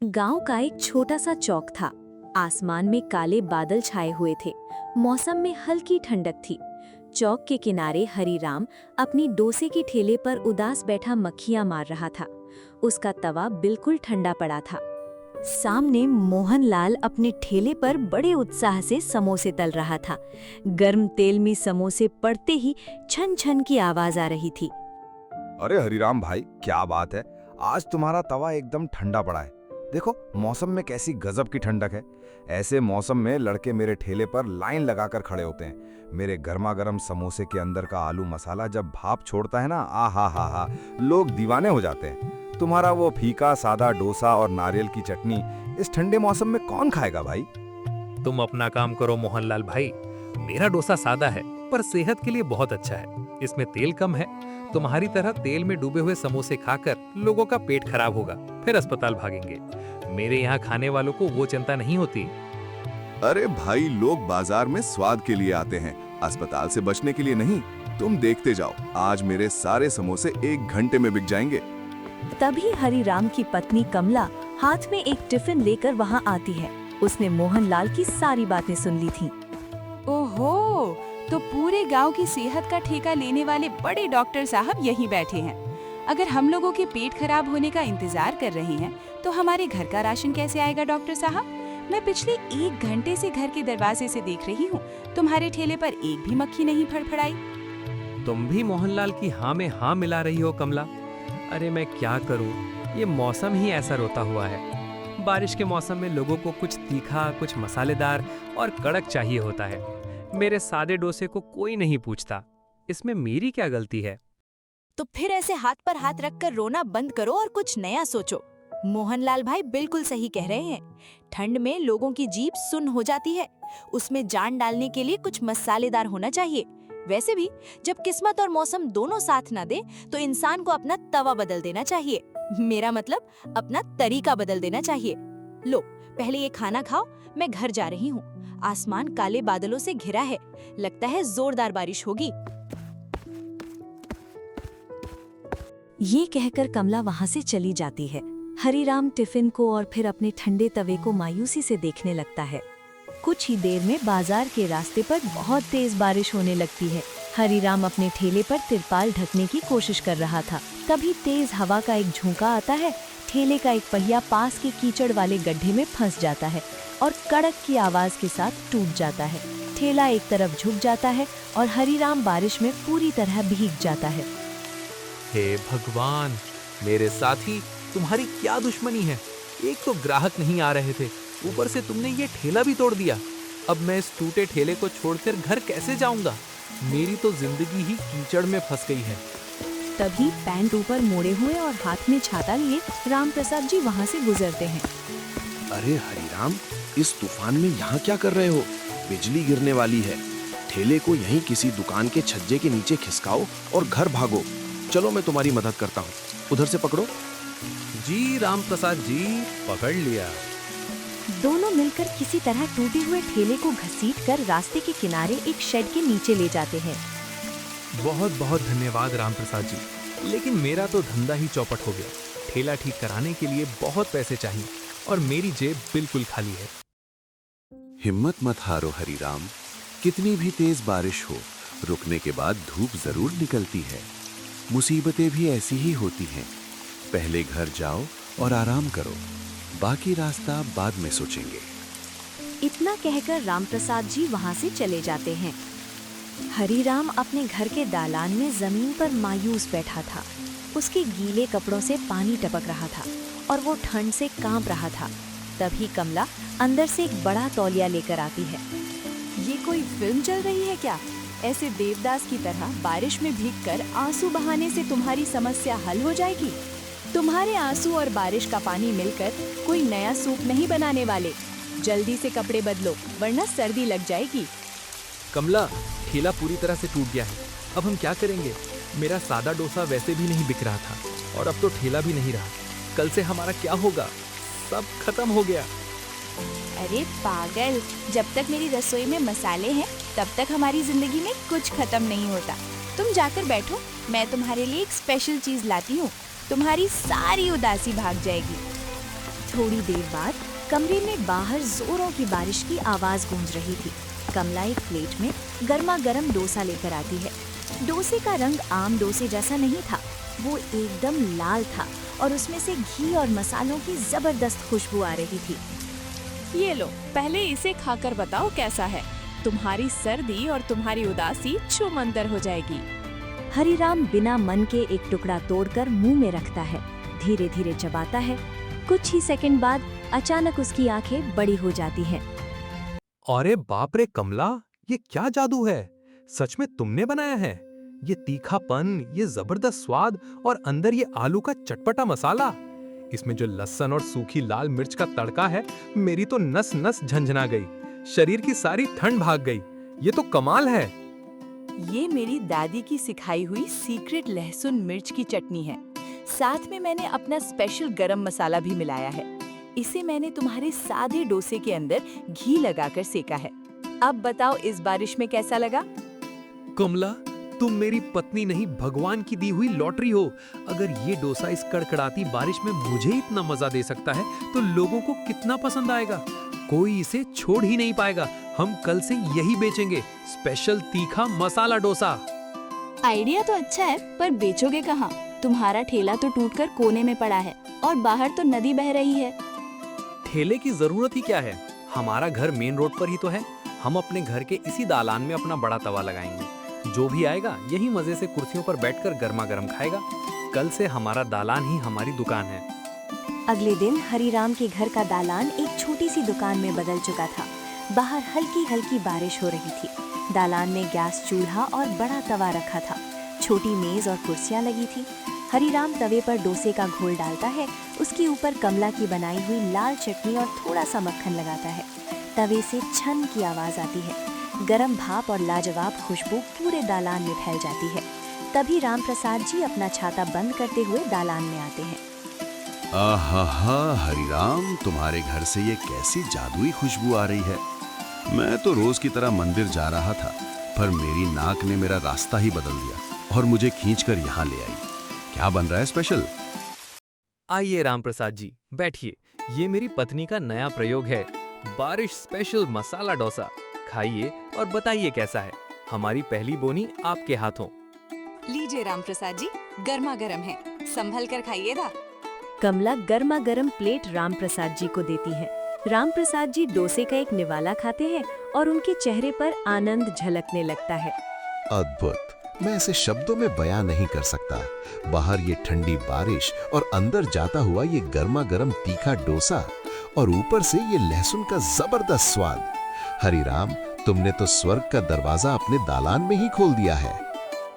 गांव का एक छोटा सा चौक था। आसमान में काले बादल छाए हुए थे। मौसम में हल्की ठंडक थी। चौक के किनारे हरीराम अपनी डोसे के ठेले पर उदास बैठा मक्खियां मार रहा था। उसका तवा बिल्कुल ठंडा पड़ा था। सामने मोहनलाल अपने ठेले पर बड़े उत्साह से समोसे तल रहा था। गर्म तेल में समोसे पड़ते ही छन छन की आवाज आ रही थी। अरे हरिराम भाई, क्या बात है, आज तुम्हारा तवा एकदम ठंडा पड़ा है। देखो मौसम में कैसी गजब की ठंडक है। ऐसे मौसम में लड़के मेरे ठेले पर लाइन लगाकर खड़े होते हैं। मेरे गर्मा गर्म समोसे के अंदर का आलू मसाला जब भाप छोड़ता है ना, आ हा, लोग दीवाने हो जाते हैं। तुम्हारा वो फीका सादा डोसा और नारियल की चटनी इस ठंडे मौसम में कौन खाएगा भाई? तुम अपना काम करो मोहनलाल भाई। मेरा डोसा सादा है पर सेहत के लिए बहुत अच्छा है। इसमें तेल कम है। तुम्हारी तरह तेल में डूबे हुए समोसे खाकर लोगों का पेट खराब होगा, फिर अस्पताल भागेंगे। मेरे यहाँ खाने वालों को वो चिंता नहीं होती। अरे भाई, लोग बाजार में स्वाद के लिए आते हैं, अस्पताल से बचने के लिए नहीं। तुम देखते जाओ, आज मेरे सारे समोसे 1 घंटे में बिक जाएंगे। तभी हरिराम की पत्नी कमला हाथ में एक टिफिन लेकर वहां आती है। उसने मोहनलाल की सारी बातें सुन ली थीं। ओहो, तो पूरे गांव की सेहत का ठेका लेने वाले बड़े डॉक्टर साहब यहीं बैठे हैं। अगर हम लोगों के पेट खराब होने का इंतजार कर रहे हैं तो हमारे घर का राशन कैसे आएगा डॉक्टर साहब? मैं पिछले 1 घंटे से घर के दरवाजे से देख रही हूँ, तुम्हारे ठेले पर एक भी मक्खी नहीं फड़फड़ाई। तुम भी मोहनलाल की हाँ में हाँ मिला रही हो कमला। अरे मैं क्या करूँ, ये मौसम ही ऐसा रोता हुआ है। बारिश के मौसम में लोगों को कुछ तीखा, कुछ मसालेदार और कड़क चाहिए होता है। मेरे सादे डोसे को कोई नहीं पूछता। इसमें मेरी क्या गलती है? तो फिर ऐसे हाथ पर हाथ रखकर रोना बंद करो और कुछ नया सोचो। मोहनलाल भाई बिल्कुल सही कह रहे हैं। ठंड में लोगों की जीभ सुन्न हो जाती है। उसमें जान डालने के लिए कुछ मसालेदार होना चाहिए। वैसे भी जब किस्मत और मौसम दोनों साथ ना दे तो इंसान को अपना तवा बदल देना चाहिए। मेरा मतलब अपना तरीका बदल देना चाहिए। लो, पहले ये खाना खाओ, मैं घर जा रही हूँ। आसमान काले बादलों से घिरा है, लगता है जोरदार बारिश होगी। ये कहकर कमला वहां से चली जाती है। हरिराम टिफिन को और फिर अपने ठंडे तवे को मायूसी से देखने लगता है। कुछ ही देर में बाजार के रास्ते पर बहुत तेज बारिश होने लगती है। हरिराम अपने ठेले पर तिरपाल ढकने की कोशिश कर रहा था। तभी तेज हवा का एक झोंका आता है। ठेले का एक पहिया पास के कीचड़ वाले गड्ढे में फंस जाता है और कड़क की आवाज के साथ टूट जाता है। ठेला एक तरफ झुक जाता है और हरिराम बारिश में पूरी तरह भीग जाता है। हे भगवान, मेरे साथी, तुम्हारी क्या दुश्मनी है? एक तो ग्राहक नहीं आ रहे थे, ऊपर से तुमने ये ठेला भी तोड़ दिया। अब मैं इस टूटे ठेले को छोड़कर घर कैसे जाऊंगा? मेरी तो जिंदगी ही कीचड़ में फंस गई है। तभी पैंट ऊपर मोड़े हुए और हाथ में छाता लिए राम प्रसाद जी वहाँ से गुजरते हैं। अरे हरिराम, इस तूफान में यहाँ क्या कर रहे हो? बिजली गिरने वाली है। ठेले को यहीं किसी दुकान के छज्जे के नीचे खिसकाओ और घर भागो। चलो, मैं तुम्हारी मदद करता हूँ। उधर से पकड़ो। जी राम प्रसाद जी, पकड़ लिया। दोनों मिलकर किसी तरह टूटे हुए ठेले को घसीटकर रास्ते के किनारे एक शेड के नीचे ले जाते हैं। बहुत बहुत धन्यवाद राम प्रसाद जी, लेकिन मेरा तो धंधा ही चौपट हो गया। ठेला ठीक कराने के लिए बहुत पैसे चाहिए और मेरी जेब बिल्कुल खाली है। हिम्मत मत हारो हरिराम, कितनी भी तेज बारिश हो, रुकने के बाद धूप जरूर निकलती है। मुसीबतें भी ऐसी ही होती हैं। पहले घर जाओ और आराम करो, बाकी रास्ता बाद में सोचेंगे। इतना कहकर रामप्रसाद जी वहाँ से चले जाते हैं। हरिराम अपने घर के दालान में जमीन पर मायूस बैठा था। उसके गीले कपड़ों से पानी टपक रहा था और वो ठंड से कांप रहा था। तभी कमला अंदर से एक बड़ा तौलिया लेकर आती है। ये कोई फिल्म चल रही है क्या? ऐसे देवदास की तरह बारिश में भीगकर आंसू बहाने से तुम्हारी समस्या हल हो जाएगी? तुम्हारे आंसू और बारिश का पानी मिलकर कोई नया सूप नहीं बनाने वाले। जल्दी से कपड़े बदलो, वरना सर्दी लग जाएगी। कमला, ठेला पूरी तरह से टूट गया है। अब हम क्या करेंगे? मेरा सादा डोसा वैसे भी नहीं बिक रहा था और अब तो ठेला भी नहीं रहा। कल से हमारा क्या होगा? सब खत्म हो गया। अरे पागल, जब तक मेरी रसोई में मसाले हैं तब तक हमारी जिंदगी में कुछ खत्म नहीं होता। तुम जाकर बैठो, मैं तुम्हारे लिए एक स्पेशल चीज लाती हूँ। तुम्हारी सारी उदासी भाग जाएगी। थोड़ी देर बाद कमरे में बाहर जोरों की बारिश की आवाज गूंज रही थी। कमला एक प्लेट में गर्मा गर्म डोसा लेकर आती है। डोसे का रंग आम डोसे जैसा नहीं था, वो एकदम लाल था और उसमें से घी और मसालों की जबरदस्त खुशबू आ रही थी। ये लो, पहले इसे खाकर बताओ कैसा है। तुम्हारी सर्दी और तुम्हारी उदासी छूमंतर हो जाएगी। हरीराम बिना मन के एक टुकड़ा तोड़कर मुंह में रखता है, धीरे धीरे चबाता है। कुछ ही सेकंड बाद अचानक उसकी आंखें बड़ी हो जाती हैं। अरे बाप रे कमला, ये क्या जादू है? सच में तुमने बनाया है? ये तीखापन, ये जबरदस्त स्वाद और अंदर ये आलू का चटपटा मसाला। इसमें जो लहसुन और सूखी लाल मिर्च का तड़का है, मेरी तो नस नस झंझना गई, शरीर की सारी ठंड भाग गई। ये तो कमाल है। ये मेरी दादी की सिखाई हुई सीक्रेट लहसुन मिर्च की चटनी है। साथ में मैंने अपना स्पेशल गरम मसाला भी मिलाया है। इसे मैंने तुम्हारे सादे डोसे के अंदर घी लगाकर सेका है। अब बताओ इस बारिश में कैसा लगा? कमला, तुम मेरी पत्नी नहीं, भगवान की दी हुई लॉटरी हो। अगर ये डोसा इस कड़कड़ाती बारिश में मुझे इतना मजा दे सकता है तो लोगों को कितना पसंद आएगा। कोई इसे छोड़ ही नहीं पाएगा। हम कल से यही बेचेंगे, स्पेशल तीखा मसाला डोसा। आइडिया तो अच्छा है, पर बेचोगे कहाँ? तुम्हारा ठेला तो टूटकर कोने में पड़ा है और बाहर तो नदी बह रही है। ठेले की जरूरत ही क्या है? हमारा घर मेन रोड पर ही तो है। हम अपने घर के इसी दालान में अपना बड़ा तवा लगाएंगे। जो भी आएगा यही मजे से कुर्सियों पर बैठकर गर्मा गर्म खाएगा। कल से हमारा दालान ही हमारी दुकान है। अगले दिन हरीराम के घर का दालान एक छोटी सी दुकान में बदल चुका था। बाहर हल्की हल्की बारिश हो रही थी। दालान में गैस चूल्हा और बड़ा तवा रखा था। छोटी मेज और कुर्सियां लगी थी। हरीराम तवे पर डोसे का घोल डालता है। उसके ऊपर कमला की बनाई हुई लाल चटनी और थोड़ा सा मक्खन लगाता है। तवे से छन की आवाज आती है। गरम भाप और लाजवाब खुशबू पूरे दालान में फैल जाती है। तभी राम प्रसाद जी अपना छाता बंद करते हुए दालान में आते हैं। आहा, हरिराम, तुम्हारे घर से ये कैसी जादुई खुशबू आ रही है। मैं तो रोज की तरह मंदिर जा रहा था, पर मेरी नाक ने मेरा रास्ता ही बदल दिया और मुझे खींचकर यहाँ ले आई। क्या बन रहा है स्पेशल? आइए राम प्रसाद जी, बैठिए। ये मेरी पत्नी का नया प्रयोग है, बारिश स्पेशल मसाला डोसा। खाइए और बताइए कैसा है। हमारी पहली बोनी आपके हाथों। लीजिए राम प्रसाद जी, गर्मा गर्म है, संभल कर खाइएगा। कमला गर्मा गर्म प्लेट राम प्रसाद जी को देती है। राम प्रसाद जी डोसे का एक निवाला खाते हैं और उनके चेहरे पर आनंद झलकने लगता है। अद्भुत, मैं इसे शब्दों में बयां नहीं कर सकता। बाहर ये ठंडी बारिश और अंदर जाता हुआ ये गर्मा गर्म तीखा डोसा और ऊपर से ये लहसुन का जबरदस्त स्वाद। हरिराम, तुमने तो स्वर्ग का दरवाजा अपने दालान में ही खोल दिया है।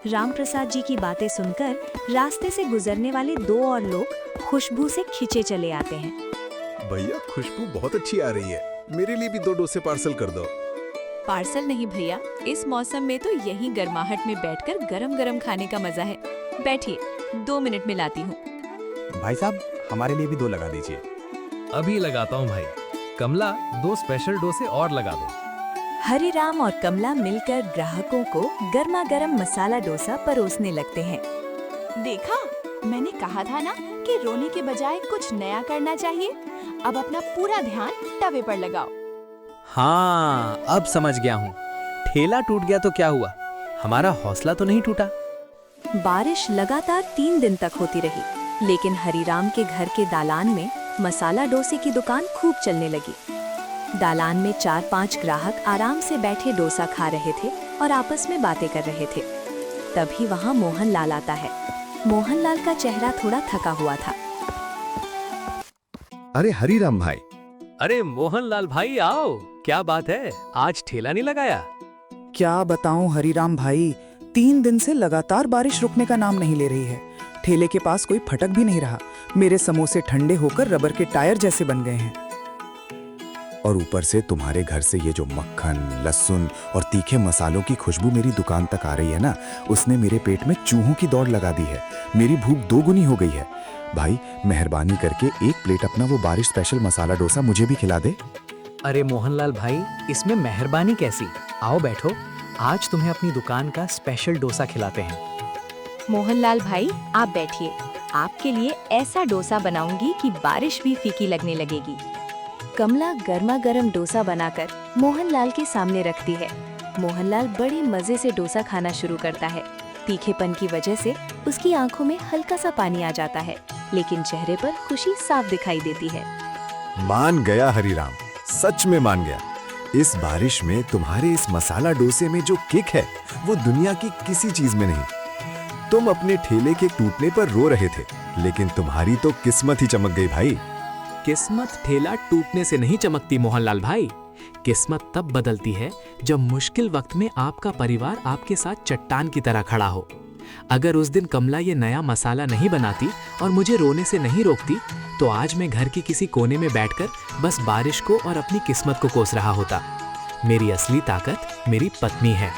राम प्रसाद जी की बातें सुनकर रास्ते से गुजरने वाले दो और लोग खुशबू से खिंचे चले आते हैं। भैया, खुशबू बहुत अच्छी आ रही है। मेरे लिए भी 2 डोसे पार्सल कर दो। पार्सल नहीं भैया, इस मौसम में तो यही गर्माहट में बैठकर गरम गरम खाने का मजा है। बैठिए, 2 मिनट में लाती हूँ। भाई साहब, हमारे लिए भी 2 लगा दीजिए। अभी लगाता हूँ भाई। कमला, 2 स्पेशल डोसे और लगा दो। हरिराम और कमला मिलकर ग्राहकों को गर्मा गर्म मसाला डोसा परोसने लगते हैं। देखा, मैंने कहा था ना कि रोने के बजाय कुछ नया करना चाहिए। अब अपना पूरा ध्यान तवे पर लगाओ। हाँ, अब समझ गया हूँ। ठेला टूट गया तो क्या हुआ, हमारा हौसला तो नहीं टूटा। बारिश लगातार 3 दिन तक होती रही, लेकिन हरिराम के घर के दालान में मसाला डोसे की दुकान खूब चलने लगी। दालान में 4-5 ग्राहक आराम से बैठे डोसा खा रहे थे और आपस में बातें कर रहे थे। तभी वहाँ मोहनलाल आता है। मोहनलाल का चेहरा थोड़ा थका हुआ था। अरे हरिराम भाई। अरे मोहनलाल भाई, आओ। क्या बात है, आज ठेला नहीं लगाया? क्या बताऊं हरिराम भाई, 3 दिन से लगातार बारिश रुकने का नाम नहीं ले रही है। ठेले के पास कोई फटक भी नहीं रहा। मेरे समोसे ठंडे होकर रबर के टायर जैसे बन गए हैं। और ऊपर से तुम्हारे घर से ये जो मक्खन, लहसुन और तीखे मसालों की खुशबू मेरी दुकान तक आ रही है ना, उसने मेरे पेट में चूहों की दौड़ लगा दी है। मेरी भूख 2 गुनी हो गई है। भाई, मेहरबानी करके 1 प्लेट अपना वो बारिश स्पेशल मसाला डोसा मुझे भी खिला दे। अरे मोहनलाल भाई, इसमें मेहरबानी कैसी? आओ बैठो, आज तुम्हें अपनी दुकान का स्पेशल डोसा खिलाते हैं। मोहनलाल भाई, आप बैठिए। आपके लिए ऐसा डोसा बनाऊंगी कि बारिश भी फीकी लगने लगेगी। कमला गर्मा गर्म डोसा बनाकर मोहनलाल के सामने रखती है। मोहनलाल बड़े मजे से डोसा खाना शुरू करता है। तीखेपन की वजह से उसकी आंखों में हल्का सा पानी आ जाता है, लेकिन चेहरे पर खुशी साफ दिखाई देती है। मान गया हरीराम, सच में मान गया। इस बारिश में तुम्हारे इस मसाला डोसे में जो किक है वो दुनिया की किसी चीज में नहीं। तुम अपने ठेले के टूटने पर रो रहे थे, लेकिन तुम्हारी तो किस्मत ही चमक गई भाई। किस्मत ठेला टूटने से नहीं चमकती मोहनलाल भाई। किस्मत तब बदलती है जब मुश्किल वक्त में आपका परिवार आपके साथ चट्टान की तरह खड़ा हो। अगर उस दिन कमला ये नया मसाला नहीं बनाती और मुझे रोने से नहीं रोकती, तो आज मैं घर के किसी कोने में बैठकर बस बारिश को और अपनी किस्मत को कोस रहा होता। मेरी असली ताकत मेरी पत्नी है।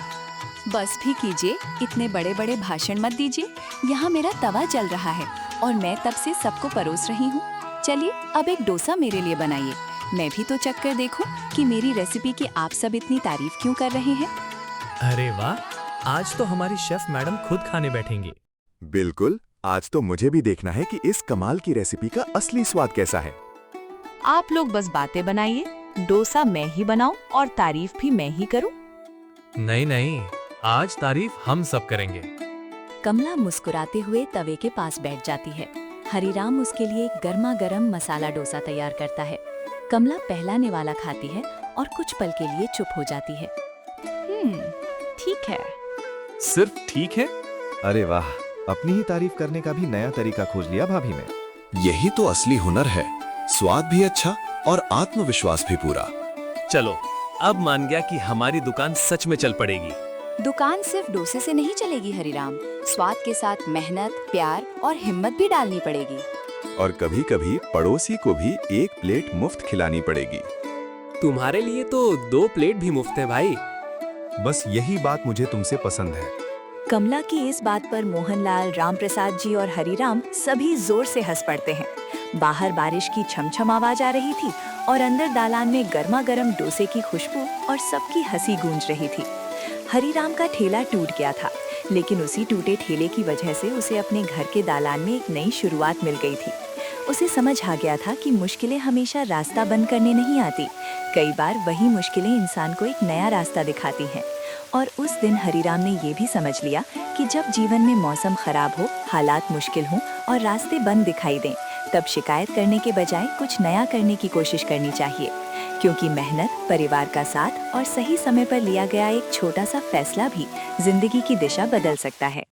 बस भी कीजिए, इतने बड़े बड़े भाषण मत दीजिए। यहाँ मेरा तवा जल रहा है और मैं तब से सबको परोस रही हूँ। चलिए अब एक डोसा मेरे लिए बनाइए। मैं भी तो चख कर देखूं कि मेरी रेसिपी की आप सब इतनी तारीफ क्यों कर रहे हैं। अरे वाह, आज तो हमारी शेफ मैडम खुद खाने बैठेंगी। बिल्कुल, आज तो मुझे भी देखना है कि इस कमाल की रेसिपी का असली स्वाद कैसा है। आप लोग बस बातें बनाइए, डोसा मैं ही बनाऊं और तारीफ भी मैं ही करूं। नहीं नहीं, आज तारीफ हम सब करेंगे। कमला मुस्कुराते हुए तवे के पास बैठ जाती है। हरीराम उसके लिए गर्मा गर्म मसाला डोसा तैयार करता है। कमला पहला निवाला खाती है और कुछ पल के लिए चुप हो जाती है। ठीक है। सिर्फ ठीक है? अरे वाह, अपनी ही तारीफ करने का भी नया तरीका खोज लिया भाभी ने। यही तो असली हुनर है, स्वाद भी अच्छा और आत्मविश्वास भी पूरा। चलो, अब मान गया कि हमारी दुकान सच में चल पड़ेगी। दुकान सिर्फ डोसे से नहीं चलेगी हरीराम, स्वाद के साथ मेहनत, प्यार और हिम्मत भी डालनी पड़ेगी। और कभी कभी पड़ोसी को भी एक प्लेट मुफ्त खिलानी पड़ेगी। तुम्हारे लिए तो 2 प्लेट भी मुफ्त है भाई। बस यही बात मुझे तुमसे पसंद है। कमला की इस बात पर मोहनलाल, रामप्रसाद जी और हरीराम सभी जोर से हंस पड़ते हैं। बाहर बारिश की छमछम आवाज आ रही थी और अंदर दालान में गर्मा गर्म डोसे की खुशबू और सबकी हंसी गूंज रही थी। हरीराम का ठेला टूट गया था, लेकिन उसी टूटे ठेले की वजह से उसे अपने घर के दालान में एक नई शुरुआत मिल गई थी। उसे समझ आ गया था कि मुश्किलें हमेशा रास्ता बंद करने नहीं आती, कई बार वही मुश्किलें इंसान को एक नया रास्ता दिखाती हैं। और उस दिन हरीराम ने ये भी समझ लिया कि जब जीवन में मौसम खराब हो, हालात मुश्किल हों और रास्ते बंद दिखाई दें, तब शिकायत करने के बजाय कुछ नया करने की कोशिश करनी चाहिए, क्योंकि मेहनत, परिवार का साथ और सही समय पर लिया गया एक छोटा सा फैसला भी जिंदगी की दिशा बदल सकता है।